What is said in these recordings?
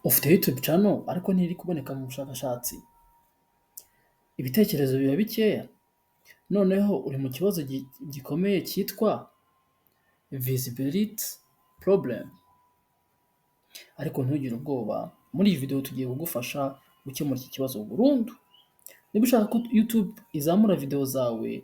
ufite YouTube channel ariko ntiri kuboneka mu bushakashatsi, ibitekerezo biba bikeya, noneho uri mu kibazo gikomeye cyitwa visibility problem. Ariko ntugire ubwoba, muri iyi video tugiye kugufasha gukemura iki kibazo burundu. Niba ushaka ko YouTube izamura video zawe,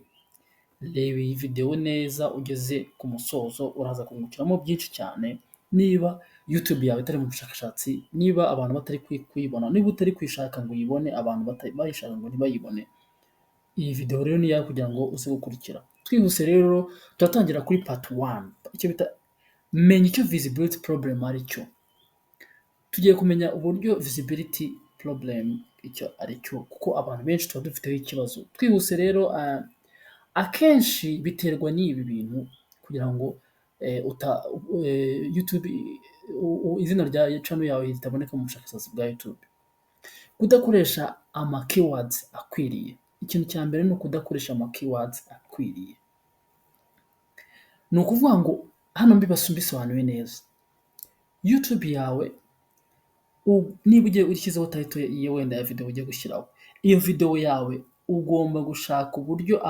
reba iyi video neza ugeze ku musozo, uraza kungukiramo byinshi cyane. Niba YouTube yawe itari mu bushakashatsi, niba abantu batari kuyibona, niba utari kwishaka ngo uyibone, abantu bayishaka ngo ntibayibone, iyi video rero ni iyawe kugira ngo uze gukurikira. Twihuse rero turatangira kuri part 1, icyo bita menya icyo visibility problem ari cyo. Tugiye kumenya uburyo visibility problem icyo ari cyo, kuko abantu benshi tuba dufiteho ikibazo. Twihuse rero, akenshi biterwa n'ibi bintu kugira ngo YouTube izina rya channel yawe ritaboneka mu bushakashatsi bwa YouTube. Kudakoresha ama keywords akwiriye. Ikintu cya mbere ni ukudakoresha ama keywords akwiriye. Ni ukuvuga ngo hano mbisobanuye neza. YouTube yawe niba ugiye ushyizeho title iyo wenda ya video ugiye gushyiraho, iyo video yawe ugomba gushaka uburyo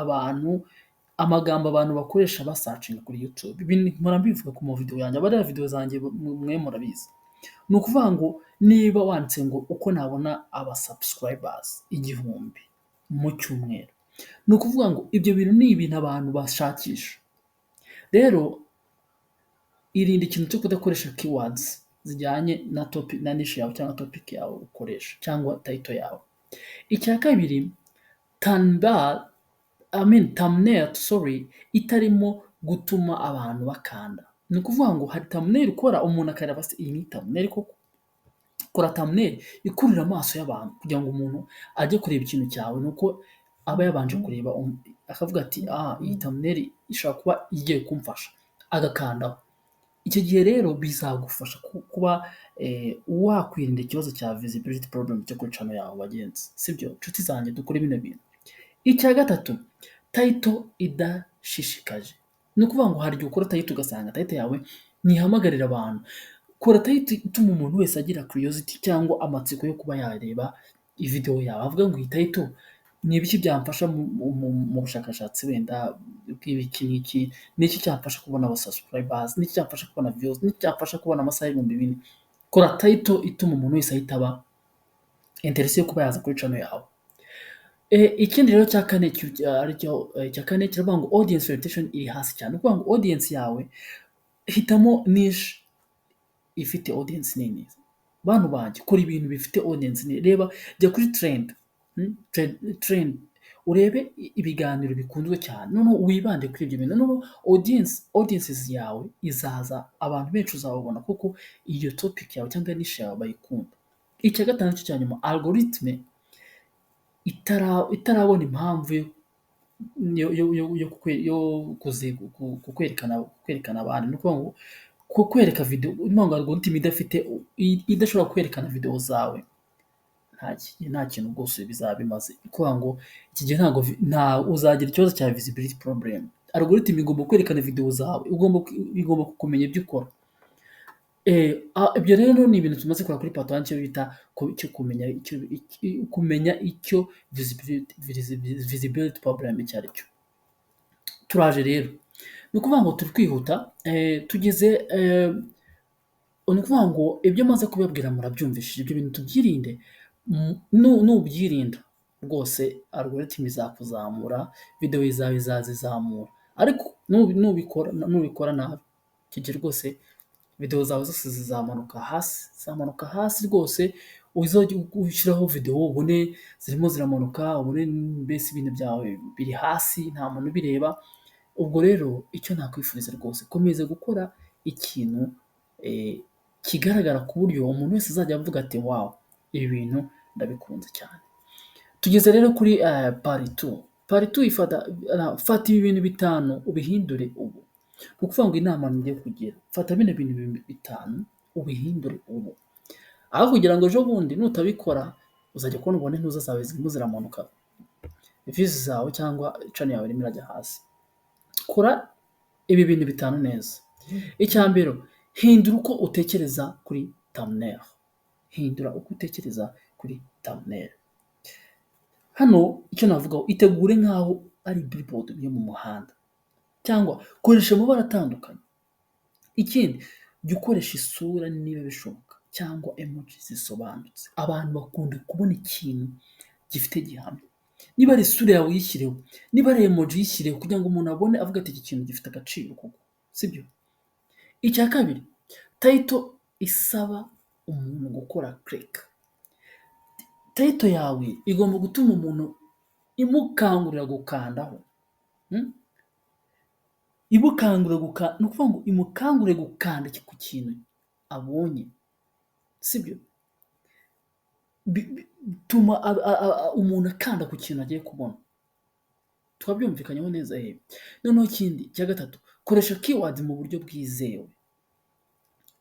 amagambo abantu bakoresha basearching kuri YouTube. Ibi mpora mbivuga ku ma video yanjye, abariya video zanjye mwe murabizi. Ni ukuvuga ngo niba wanditse ngo uko nabona aba subscribers 1000 mu cyumweru, ni ukuvuga ngo ibyo bintu ni ibintu abantu bashakisha. Rero irinde ikintu cyo kudakoresha keywords zijyanye na topic na niche yawe cyangwa topic yawe ukoresha cyangwa title yawe. Icya kabiri, thumbnail itarimo gutuma abantu bakanda. Ni ukuvuga ngo hari thumbnail ukora umuntu akareba iyi ni thumbnail koko. Kora thumbnail ikurira amaso y'abantu kugira ngo umuntu ajye kureba ikintu cyawe, nuko aba yabanje kureba akavuga ati iyi thumbnail ishobora kuba igiye kumfasha, agakandaho. Icyo gihe rero bizagufasha kuba wakwirinda ikibazo cya visibility problem cyo kuri channel yawe bagenzi. Sibyo nshuti zanjye, dukore bino bintu. Icya gatatu, title idashishikaje. Ni ukuvuga ngo hari igihe ukora title ugasanga title yawe ntihamagarira abantu. Kora title ituma umuntu wese agira curiosity cyangwa amatsiko yo kuba yareba video yawe, avuga ngo iyi title ni ibiki byamfasha mu bushakashatsi wenda bw'ibiki n'iki, n'iki cyamfasha kubona aba subscribers, n'iki cyamfasha kubona views, n'iki cyamfasha kubona amasaha 2000. Kora title ituma umuntu wese ahita aba interesse yo kuba yaza kuri channel yawe. Ikindi rero cya kane kiravuga ngo audience retention iri hasi cyane. Kuvuga ngo audience yawe, hitamo niche ifite audience nini. Bantu banjye, kora ibintu bifite audience nini. Reba, jya kuri trend urebe ibiganiro bikunzwe cyane, noneho wibande kuri ibyo bintu. Noneho audiences yawe izaza, abantu benshi uzababona kuko iyo topic yawe cyangwa niche yawe bayikunda. Icya gatanu cyo cyanyuma, algorithm itarabona impamvu yo kukwerekana abantu. Ni ukuvuga ngo kukwereka video, impamvu algorithm idashobora kwerekana video zawe, nta kintu rwose bizaba bimaze. Kuvuga ngo iki gihe nta uzagira ikibazo cya visibility problem. Algorithm igomba kwerekana video zawe, igomba kumenya ibyo ukora. Ibyo rero ni ibintu tumaze kora kuri part 1 cyo bita kumenya icyo visibility problem icyo ari cyo. Turaje rero, ni ukuvuga ngo turi kwihuta, tugeze, ni ukuvuga ngo ibyo maze kubabwira murabyumvishije. Ibyo bintu tubyirinde. Nubyirinda rwose algorithm izakuzamura, video zawe izazizamura. Ariko nubikora nabi, icyo gihe rwose video zawe zose zizamanuka hasi rwose. Uzajya ushyiraho video ubone zirimo ziramanuka, ubone mbese ibintu byawe biri hasi, nta muntu ubireba. Ubwo rero icyo nakwifuriza rwose, komeza gukora ikintu kigaragara ku buryo umuntu wese azajya avuga ati wow, ibi bintu ndabikunze cyane. Tugeze rero kuri part 2. Part 2 fata ibi bintu 5 ubihindure ubu. Ni ukuvuga ngo inama ngiye kugira, fata bino bintu 5 ubihindure ubu. Aho kugira ngo ejo bundi nutabikora uzajya kubona ubone ntuza zawe zirimo ziramanuka, views zawe cyangwa channel yawe irimo irajya hasi. Kora ibi bintu 5 neza. Icya mbere, hindura uko utekereza kuri thumbnail. hindura uko utekereza kuri thumbnail. Hano icyo navugaho, itegure nk'aho ari billboard yo mu muhanda cyangwa koresha amabara atandukanye. Ikindi, jya ukoresha isura niba bishoboka cyangwa emoji zisobanutse. Abantu bakunda kubona ikintu gifite gihamya. Niba ari isura yawe uyishyireho, niba ari emoji uyishyireho kugira ngo umuntu abone avuga ati iki kintu gifite agaciro koko, sibyo? Icya kabiri, title isaba umuntu gukora click. Title yawe igomba gutuma umuntu imukangurira gukandaho. Imukangurira gukanda, ni ukuvuga ngo imukangurire gukanda ku kintu abonye, sibyo? Bituma umuntu akanda ku kintu agiye kubona. Twabyumvikanyeho neza he? Noneho ikindi cya gatatu, koresha keywords mu buryo bwizewe.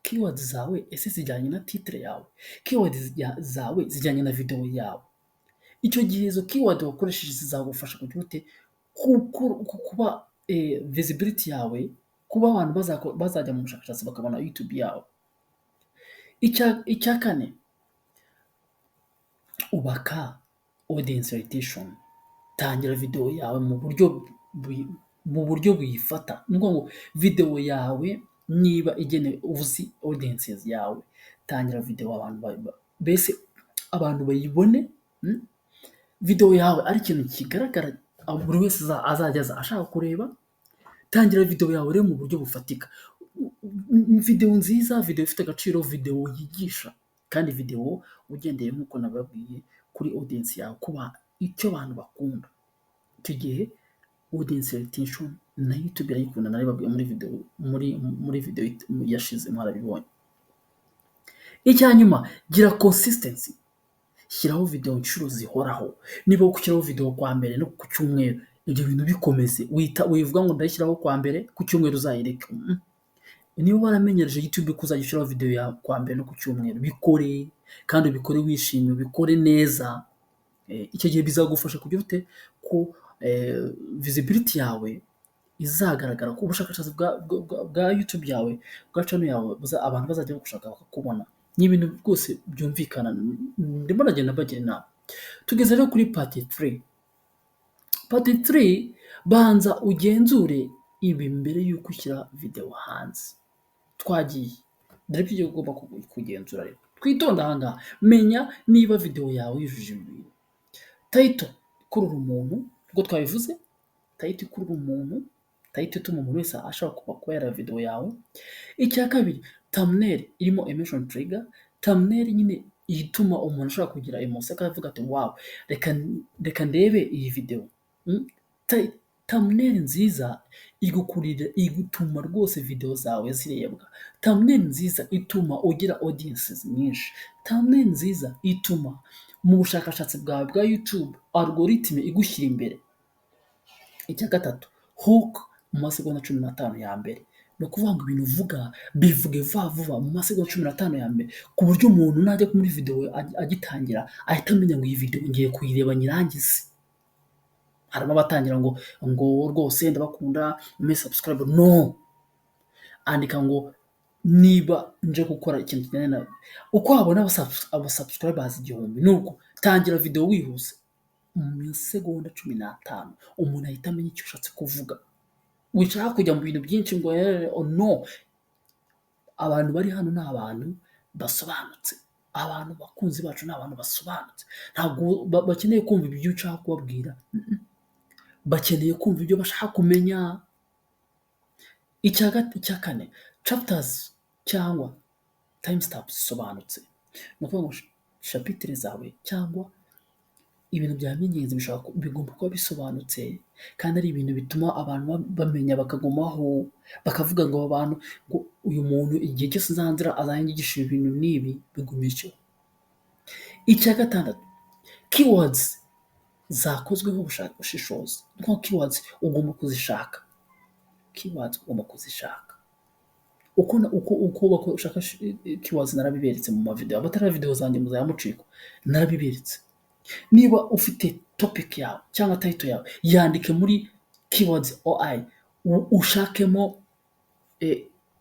Keywords zawe ese zijyanye na titre yawe? Keywords zawe zijyanye na video yawe? Icyo gihe izo keywords wakoresheje zizagufasha kugira ute kuba visibility yawe, kuba abantu bazajya mu bushakashatsi bakabona YouTube yawe. Icya kane, ubaka audience retention. Tangira video yawe mu buryo buyifata. Ni ukuvuga ngo video yawe niba igenewe uzi audiences yawe, tangira video mbese abantu bayibone. Video yawe ari ikintu kigaragara buri wese azajya aza ashaka kureba. Tangira video yawe rero mu buryo bufatika. Video nziza, video ifite agaciro, video yigisha, kandi video ugendeye nk'uko nababwiye kuri audience yawe, kuba icyo abantu bakunda. Icyo gihe audience retention na YouTube irayikunda, naribabwiye muri video yashize mwarabibonye. Icya nyuma, gira consistency. Shyiraho video inshuro zihoraho. Niba gushyiraho video kwa mbere no ku cyumweru, ibyo bintu bikomeze. Wivuga ngo ndayishyiraho kwa mbere, ku cyumweru uzayireke. Niba waramenyereje YouTube ko uzajya ushyiraho video ya kwa mbere no ku cyumweru, bikore, kandi ubikore wishimye, ubikore neza. Icyo gihe bizagufasha kugira ute ko visibility yawe izagaragara, ko ubushakashatsi bwa YouTube yawe, bwa channel yawe, abantu bazajya bagushaka bakakubona. Ni ibintu rwose byumvikana, ndimo nagenda bagira inama. Tugeze rero kuri part 3. Part 3, banza ugenzure ibi mbere y'uko ushyira video hanze. Twagiye dore ibyo ugomba kugenzura rero. Twitonda aha ngaha, menya niba video yawe yujuje ibintu. Title ikurura umuntu, ubwo twabivuze. Title ikurura umuntu, title ituma umuntu wese ashaka kuba yareba video yawe. Icya kabiri, thumbnail irimo emotion trigger. Thumbnail nyine ituma umuntu ashaka kugira emotion, akavuga ati wow, reka ndebe iyi video. Thumbnail nziza igutuma rwose video zawe zirebwa. Thumbnail nziza ituma ugira audiences nyinshi. Thumbnail nziza ituma mu bushakashatsi bwawe bwa YouTube algorithm igushyira imbere. Icya gatatu, hook mu masegonda 15 ya mbere. No kuvuga ngo ibintu uvuga bivuge vuba mu masegonda 15 ya mbere, ku buryo umuntu najya muri video agitangira ahita amenya ngo iyi video ngiye kuyireba nyirangize. Harimo abatangira ngo rwose ndabakunda, subscribe. No, andika ngo niba nje gukora ikintu kijyanye na uko wabona abasubscribers 1000, nuko tangira video wihuse mu masegonda 15 umuntu ahita amenya icyo ushatse kuvuga. Wishaka kujya mu bintu byinshi ngo no. Abantu bari hano ni abantu basobanutse. Abantu bakunzi bacu ni abantu basobanutse. Ntabwo bakeneye kumva ibyo ushaka kubabwira. Bakeneye kumva ibyo bashaka kumenya. Icya kane, chapters cyangwa timestamps zisobanutse. Ni ukuvuga ngo chapitre zawe cyangwa ibintu bya by'ingenzi bigomba kuba bisobanutse, kandi ari ibintu bituma abantu bamenya bakagumaho, bakavuga ngo abantu ngo uyu muntu igihe cyose nzanzira azanyigisha ibintu n'ibi bigumisho. Icya gatandatu, keywords zakozweho ubushishozi. Nko keywords ugomba kuzishaka. Keywords ugomba kuzishaka. Uko bashaka keywords narabiberetse mu mavideo. Abatara video zanjye muzayamuciko narabiberetse. Niba ufite topic yawe cyangwa title yawe, yandike muri keywords OI, ushakemo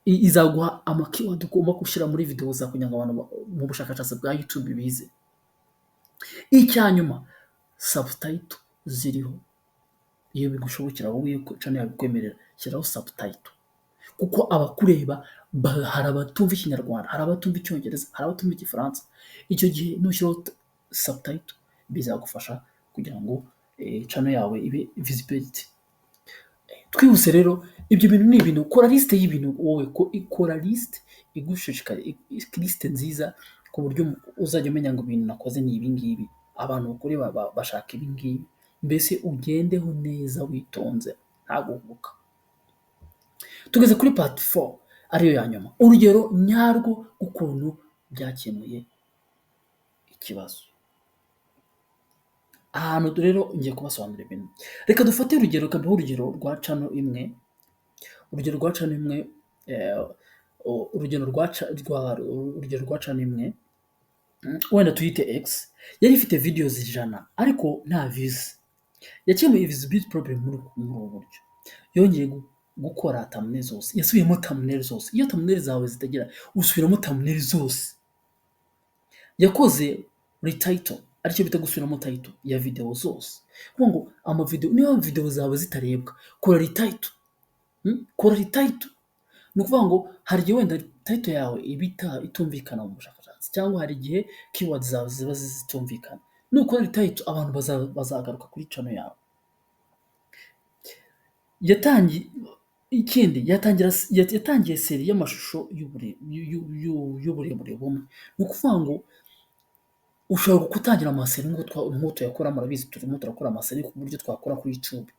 izaguha amakeyword ugomba gushyira muri video zawe kugira ngo abantu mu bushakashatsi bwa YouTube bize. Icya nyuma, subtitle ziriho. Iyo bigushobokera wowe ko channel yawe ikwemerera, shyiraho subtitle. Kuko abakureba hari abatumva Ikinyarwanda, hari abatumva Icyongereza, hari abatumva Igifaransa. Icyo gihe nushyiraho subtitle bizagufasha kugira ngo channel yawe ibe visibility. Twihuse rero, ibyo bintu ni ibintu, kora liste y'ibintu wowe, ikora liste igushishikariye, liste nziza ku buryo uzajya umenya ngo ibintu nakoze ni ibi ngibi, abantu bakuri bashaka ibi ngibi, mbese ugendeho neza witonze nta guhubuka. Tugeze kuri part 4 ariyo ya nyuma, urugero nyarwo ukuntu byakemuye ikibazo. Ahantu rero ngiye kubasobanurira ibintu. Reka dufate urugero, kabaho urugero rwa channel imwe, urugero rwa channel imwe, urugero rwa channel imwe, wenda tuyite X, yari ifite videos 100 ariko nta views. Yakemuye visibility problem muri ubu buryo. Yongeye gukora thumbnail zose, yasubiyemo thumbnail zose. Iyo thumbnail zawe zitagira, usubiramo thumbnail zose. Yakoze retitle, aricyo bita gusubiramo title ya video zose. Kuko ngo ama video, niyo video zawe zitarebwa, kora retitle. Kora retitle. Ni ukuvuga ngo hari igihe wenda title yawe ibita itumvikana mu bushakashatsi, cyangwa hari igihe keywords zawe ziba zitumvikana. Nukora retitle abantu bazagaruka kuri channel yawe. Yatangiye seri y'amashusho y'uburebure bumwe. Ni ukuvuga ngo ushobora gutangira amaseri nk'uko yakora, murabizi turimo turakora amaseri ku buryo twakora kuri YouTube.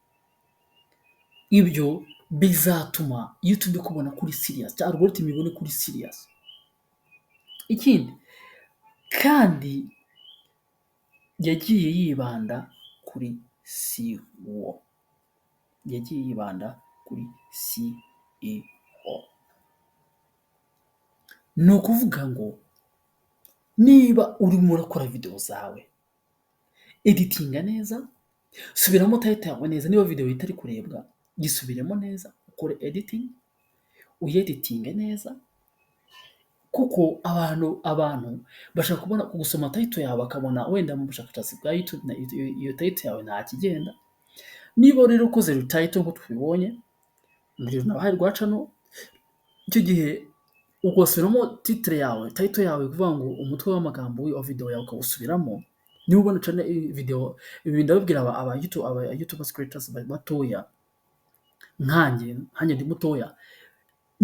Ibyo bizatuma YouTube ikubona kuri serious, algorithm ibone kuri serious. Ikindi kandi yagiye yibanda kuri SEO. Yagiye yibanda kuri SEO. Ni ukuvuga ngo niba urimo urakora video zawe, editinga neza, subiramo title yawe neza. Niba video itari kurebwa, gisubiremo neza, ukore editing, uyeditinge neza, kuko abantu bashaka kubona kugusoma title yawe bakabona wenda mu bushakashatsi bwa YouTube na iyo title yawe nta kigenda. Niba rero ukoze title nk'uko tubibonye, urugero nabahaye rwa channel, icyo gihe ugasubiramo title yawe kuvuga ngo umutwe w'amagambo wa video yawe ukawusubiramo. Niba ubona channel video, ibi ndababwira aba YouTube creators batoya, nkanjye ndi mutoya.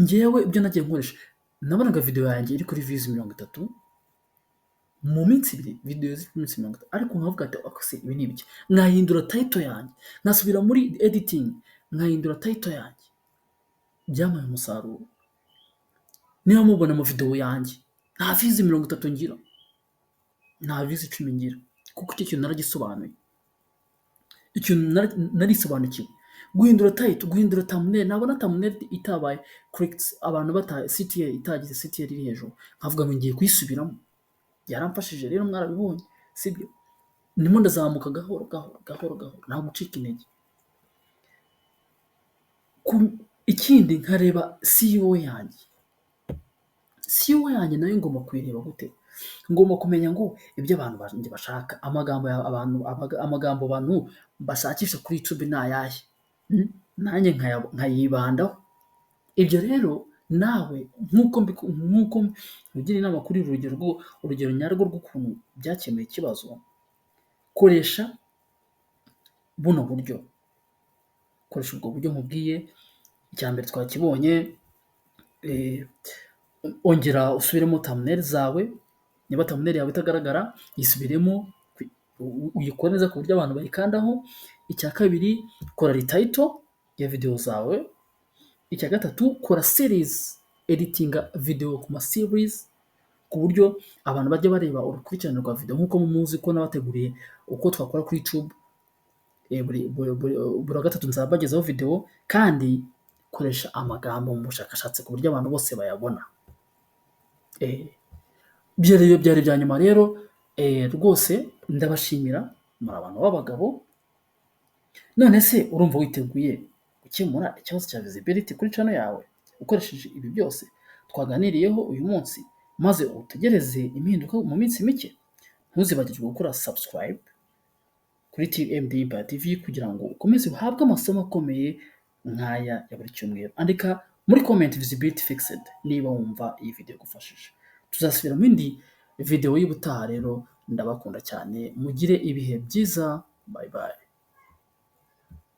Ngewe ibyo nagiye nkoresha, nabonaga video yanjye iri kuri views 30 mu minsi 2, video z'iminsi 30, ariko nkavuga ati akose ibi ni ibiki, nkahindura title yanjye, nkasubira muri editing, nkahindura title yanjye, byamaye umusaruro. Niba mubona mu video yanjye nta views 30 ngira, nta views 10 ngira, kuko icyo kintu naragisobanuye, icyo narisobanukiwe. Guhindura title, guhindura thumbnail, nabona thumbnail itabaye correct, abantu CTR itagize CTR iri hejuru, nkavuga ngo ngiye kuyisubiramo. Yaramfashije rero, mwarabibonye sibyo? Ndimo ndazamuka gahoro, nta gucika intege. Ikindi nkareba SEO yanjye. SEO yanjye nayo ngomba kuyireba gute? Ngomba kumenya ngo ibyo abantu bashaka, amagambo abantu bashakisha kuri YouTube ni ayahe, nanjye nkayibandaho. Ibyo rero nawe nk'uko ugira inama kuri urugero nyarwo rw'ukuntu byakemuye ikibazo, koresha buno buryo. Koresha ubwo buryo nkubwiye. Icya mbere twakibonye, ongera usubiremo thumbnail zawe. Niba thumbnail yawe itagaragara, yisubiremo, uyikore neza ku buryo abantu bayikandaho. Icya kabiri, kora retitle ya video zawe. Icya gatatu, kora series, editinga video ku ma series ku buryo abantu bajya bareba urukurikirane rwa video, nk'uko muzi ko nabateguriye uko twakora kuri YouTube. Buri gatatu nzabagezaho video, kandi koresha amagambo mu bushakashatsi ku buryo abantu bose bayabona. Byari bya nyuma rero, rwose ndabashimira, muri abantu b'abagabo. None se urumva witeguye gukemura ikibazo cya visibility kuri channel yawe? ukoresheje ibi byose twaganiriyeho uyu munsi, maze utegereze impinduka mu minsi mike. Ntuzibagirwe gukora subscribe kuri TMD Empire TV kugira ngo ukomeze uhabwe amasomo akomeye nk'aya ya buri cyumweru. Andika muri comment visibility fixed niba wumva iyi video igufashije. Tuzasubira mu yindi video y'ubutaha rero, ndabakunda cyane, mugire ibihe byiza, bye bye.